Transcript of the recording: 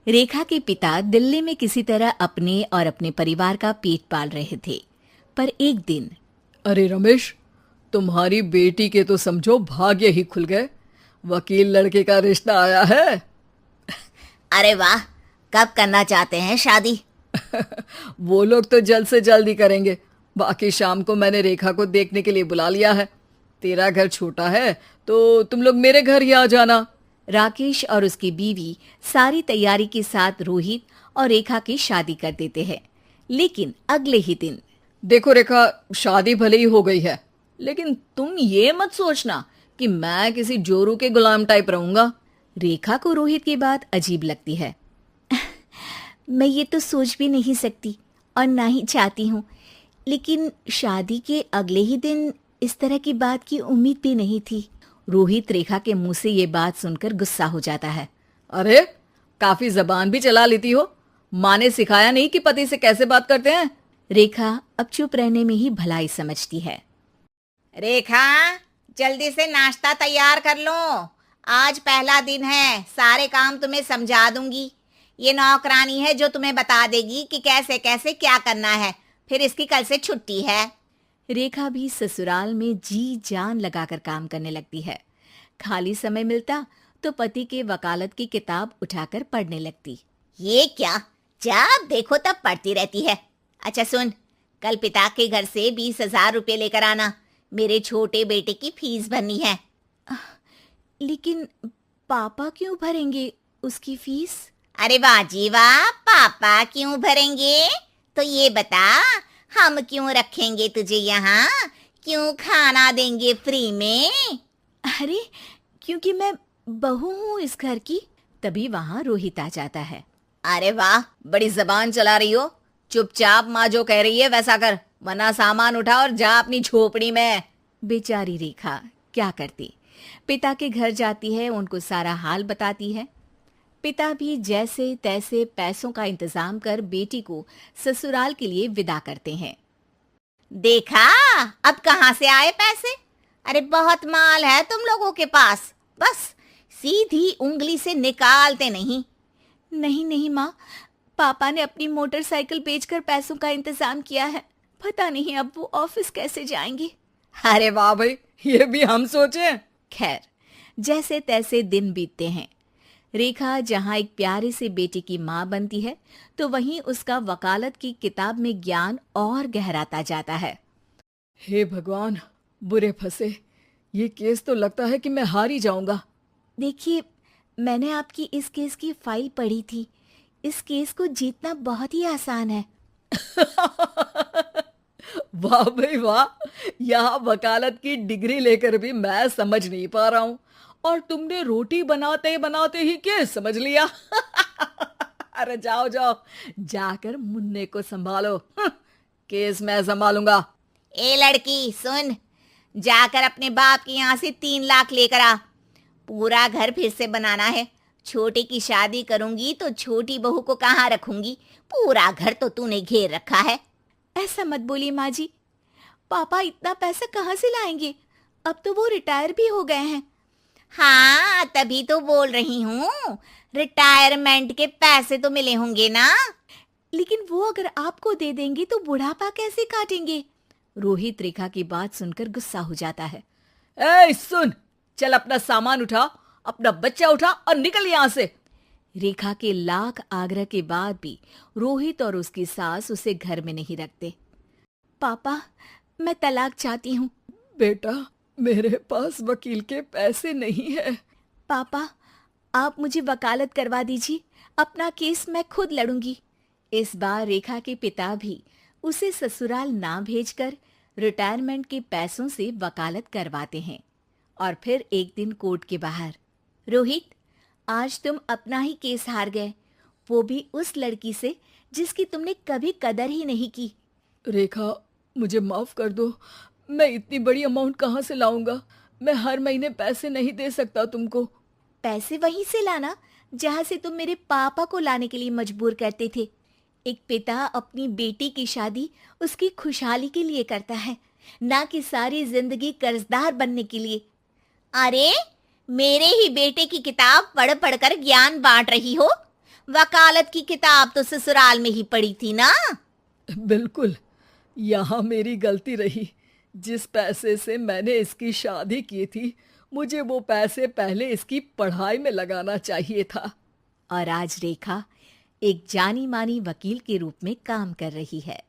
रेखा के पिता दिल्ली में किसी तरह अपने और अपने परिवार का पेट पाल रहे थे। पर एक दिन अरे रमेश, तुम्हारी बेटी के तो समझो भाग्य ही खुल गए। वकील लड़के का रिश्ता आया है। अरे वाह, कब करना चाहते हैं शादी? वो लोग तो जल्द से जल्द ही करेंगे। बाकी शाम को मैंने रेखा को देखने के लिए बुला लिया है। तेरा घर छोटा है तो तुम लोग मेरे घर ही आ जाना। राकेश और उसकी बीवी सारी तैयारी के साथ रोहित और रेखा की शादी कर देते हैं। लेकिन अगले ही दिन देखो रेखा, शादी भले ही हो गई है, लेकिन तुम ये मत सोचना कि मैं किसी जोरू के गुलाम टाइप रहूंगा। रेखा को रोहित की बात अजीब लगती है। मैं ये तो सोच भी नहीं सकती और ना ही चाहती हूँ, लेकिन शादी के अगले ही दिन इस तरह की बात की उम्मीद भी नहीं थी। रोहित रेखा के मुंह से ये बात सुनकर गुस्सा हो जाता है। अरे, काफी जबान भी चला लेती हो। माँ ने सिखाया नहीं कि पति से कैसे बात करते हैं? रेखा अब चुप रहने में ही भलाई समझती है। रेखा, जल्दी से नाश्ता तैयार कर लो। आज पहला दिन है, सारे काम तुम्हें समझा दूंगी। ये नौकरानी है जो तुम्हें बता देगी कि कैसे कैसे क्या करना है। फिर इसकी कल से छुट्टी है। रेखा भी ससुराल में जी जान लगाकर काम करने लगती है। खाली समय मिलता तो पति के वकालत की किताब उठाकर पढ़ने लगती। ये क्या, जब देखो तब पढ़ती रहती है। अच्छा सुन, कल पिता के घर से 20,000 रुपये लेकर आना। मेरे छोटे बेटे की फीस भरनी है। लेकिन पापा क्यों भरेंगे उसकी फीस? अरे वाह जी वाह, पापा क्यों भरेंगे? तो ये बता, हम क्यों रखेंगे तुझे यहाँ? क्यों खाना देंगे फ्री में? अरे, क्योंकि मैं बहू हूँ इस घर की। तभी वहाँ रोहित आ जाता है। अरे वाह, बड़ी जबान चला रही हो। चुपचाप माँ जो कह रही है वैसा कर, वरना सामान उठा और जा अपनी झोपड़ी में। बेचारी रेखा क्या करती, पिता के घर जाती है, उनको सारा हाल बताती है। पिता भी जैसे तैसे पैसों का इंतजाम कर बेटी को ससुराल के लिए विदा करते हैं। देखा, अब कहाँ से आए पैसे? अरे बहुत माल है तुम लोगों के पास, बस सीधी उंगली से निकालते नहीं। नहीं नहीं माँ, पापा ने अपनी मोटरसाइकिल बेचकर पैसों का इंतजाम किया है। पता नहीं अब वो ऑफिस कैसे जाएंगे। अरे वाह भाई, ये भी हम सोचे। खैर, जैसे तैसे दिन बीतते हैं। रेखा जहाँ एक प्यारे से बेटे की माँ बनती है, तो वहीं उसका वकालत की किताब में ज्ञान और गहराता जाता है। हे भगवान, बुरे फंसे। ये केस तो लगता है कि मैं हार ही जाऊंगा। देखिए, मैंने आपकी इस केस की फाइल पढ़ी थी। इस केस को जीतना बहुत ही आसान है। वाह भाई वाह, यहाँ वकालत की डिग्री लेकर भी मैं समझ नहीं पा रहा हूँ, और तुमने रोटी बनाते बनाते ही केस समझ लिया। अरे जाओ जाओ, जाकर मुन्ने को संभालो। केस मैं संभालूंगा। ए लड़की सुन, जाकर अपने बाप के यहाँ से 3 लाख लेकर आ। पूरा घर फिर से बनाना है। छोटे की शादी करूंगी तो छोटी बहू को कहाँ रखूंगी? पूरा घर तो तूने घेर रखा है। ऐसा मत बोलिए माँ जी, पापा इतना पैसा कहाँ से लाएंगे? अब तो वो रिटायर भी हो गए हैं। हाँ, तभी तो बोल रही हूँ, रिटायरमेंट के पैसे तो मिले होंगे ना। लेकिन वो अगर आपको दे देंगे तो बुढ़ापा कैसे काटेंगे? रोहित रेखा की बात सुनकर गुस्सा हो जाता है। ए सुन, चल अपना सामान उठा, अपना बच्चा उठा और निकल यहाँ से। रेखा के लाख आग्रह के बाद भी रोहित और उसकी सास उसे घर में नहीं रखते। पापा, मैं तलाक चाहती हूँ। बेटा, मेरे पास वकील के पैसे नहीं है। पापा, आप मुझे वकालत करवा दीजिए, अपना केस मैं खुद लड़ूंगी। इस बार रेखा के पिता भी उसे ससुराल ना भेजकर रिटायरमेंट के पैसों से वकालत करवाते हैं। और फिर एक दिन कोर्ट के बाहर, रोहित, आज तुम अपना ही केस हार गए, वो भी उस लड़की से जिसकी तुमने कभी कदर ही नहीं की। रेखा, मुझे माफ कर दो। मैं इतनी बड़ी अमाउंट कहाँ से लाऊंगा? मैं हर महीने पैसे नहीं दे सकता तुमको। पैसे वहीं से लाना जहाँ से तुम मेरे पापा को लाने के लिए मजबूर करते थे। एक पिता अपनी बेटी की शादी उसकी खुशहाली के लिए करता है, ना कि सारी जिंदगी कर्जदार बनने के लिए। अरे, मेरे ही बेटे की किताब पढ़ पढ़ कर ज्ञान बांट रही हो? वकालत की किताब तो ससुराल में ही पड़ी थी ना। बिल्कुल, यहाँ मेरी गलती रही। जिस पैसे से मैंने इसकी शादी की थी, मुझे वो पैसे पहले इसकी पढ़ाई में लगाना चाहिए था। और आज रेखा एक जानी मानी वकील के रूप में काम कर रही है।